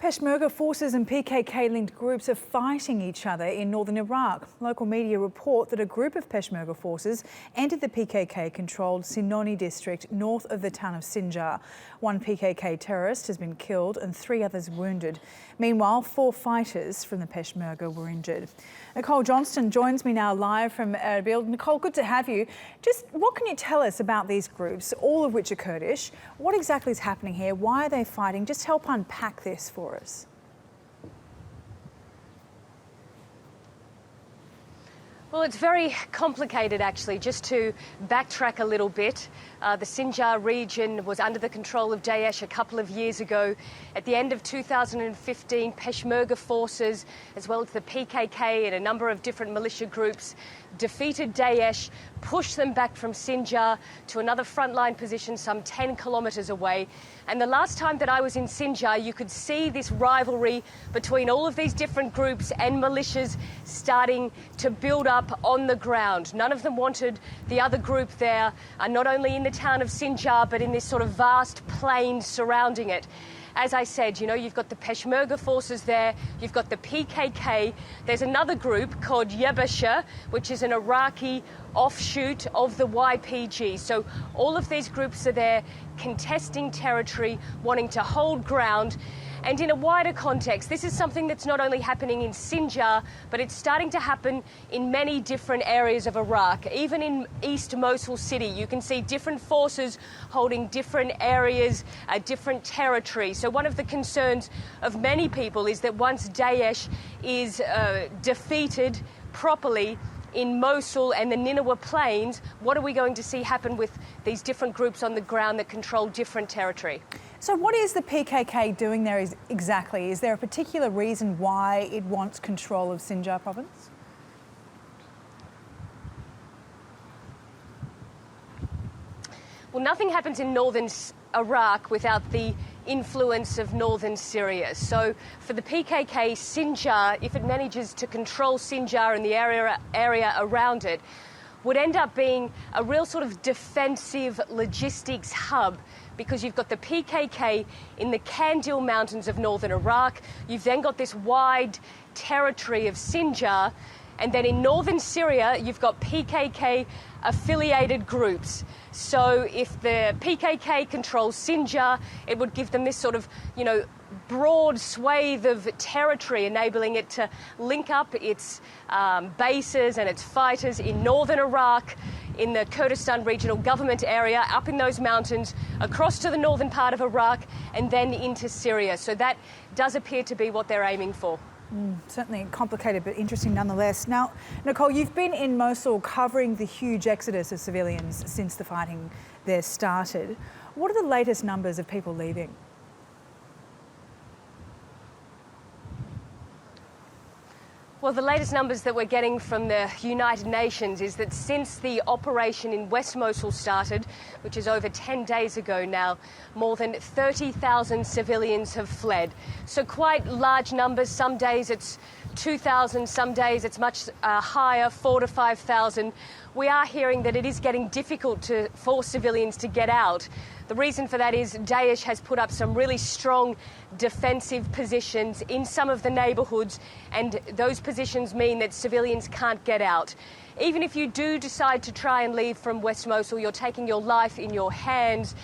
Peshmerga forces and PKK-linked groups are fighting each other in northern Iraq. Local media report that a group of Peshmerga forces entered the PKK-controlled Sinoni district north of the town of Sinjar. One PKK terrorist has been killed and 3 others wounded. Meanwhile, 4 fighters from the Pershmerga were injured. Nicole Johnston joins me now live from Erbil. Nicole, good to have you. Just what can you tell us about these groups, all of which are Kurdish? What exactly is happening here? Why are they fighting? Just help unpack this for us. Well, it's very complicated, actually. Just to backtrack a little bit, the Sinjar region was under the control of Daesh a couple of years ago. At the end of 2015, Peshmerga forces, as well as the PKK and a number of different militia groups, defeated Daesh, pushed them back from Sinjar to another frontline position some 10 kilometres away. And the last time that I was in Sinjar, you could see this rivalry between all of these different groups and militias starting to build up on the ground. None of them wanted the other group there, not only in the town of Sinjar, but in this sort of vast plain surrounding it. As I said, you know, you've got the Peshmerga forces there, you've got the PKK, there's another group called Yabasha, which is an Iraqi offshoot of the YPG. So all of these groups are there contesting territory, wanting to hold ground. And in a wider context, this is something that's not only happening in Sinjar, but it's starting to happen in many different areas of Iraq. Even in East Mosul city, you can see different forces holding different areas, different territory. So one of the concerns of many people is that once Daesh is defeated properly in Mosul and the Nineveh Plains, what are we going to see happen with these different groups on the ground that control different territory? So what is the PKK doing there exactly? Is there a particular reason why it wants control of Sinjar province? Well, nothing happens in northern Iraq without the influence of northern Syria. So for the PKK, Sinjar, if it manages to control Sinjar and the area around it, would end up being a real sort of defensive logistics hub, because you've got the PKK in the Kandil Mountains of northern Iraq, you've then got this wide territory of Sinjar, and then in northern Syria, you've got PKK-affiliated groups. So if the PKK controls Sinjar, it would give them this sort of, you know, broad swathe of territory, enabling it to link up its bases and its fighters in northern Iraq, in the Kurdistan Regional Government area, up in those mountains, across to the northern part of Iraq, and then into Syria. So that does appear to be what they're aiming for. Certainly complicated, but interesting nonetheless. Now, Nicole, you've been in Mosul covering the huge exodus of civilians since the fighting there started. What are the latest numbers of people leaving? Well, the latest numbers that we're getting from the United Nations is that since the operation in West Mosul started, which is over 10 days ago now, more than 30,000 civilians have fled. So quite large numbers. Some days it's 2,000, some days it's much higher, 4,000 to 5,000. We are hearing that it is getting difficult for civilians to get out. The reason for that is Daesh has put up some really strong defensive positions in some of the neighbourhoods, and those positions mean that civilians can't get out. Even if you do decide to try and leave from West Mosul, you're taking your life in your hands.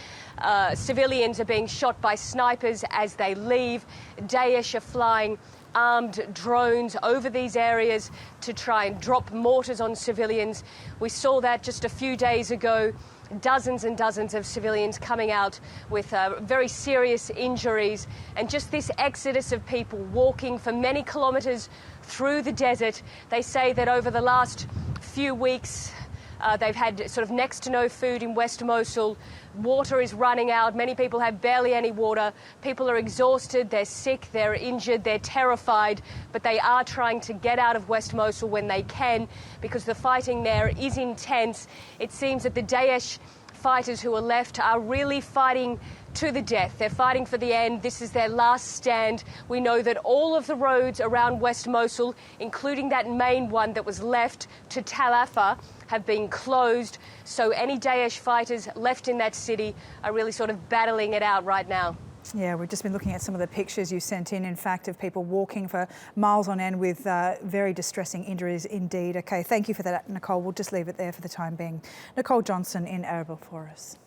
Civilians are being shot by snipers as they leave. Daesh are flying armed drones over these areas to try and drop mortars on civilians. We saw that just a few days ago. Dozens and dozens of civilians coming out with very serious injuries, and just this exodus of people walking for many kilometres through the desert. They say that over the last few weeks they've had sort of next to no food in West Mosul. Water is running out. Many people have barely any water. People are exhausted, they're sick, they're injured, they're terrified, but they are trying to get out of West Mosul when they can, because the fighting there is intense. It seems that the Daesh fighters who are left are really fighting to the death. They're fighting for the end. This is their last stand. We know that all of the roads around West Mosul, including that main one that was left to Tal Afar, have been closed. So any Daesh fighters left in that city are really sort of battling it out right now. Yeah, we've just been looking at some of the pictures you sent in fact, of people walking for miles on end with very distressing injuries indeed. Okay, thank you for that, Nicole. We'll just leave it there for the time being. Nicole Johnston in Erbil for us.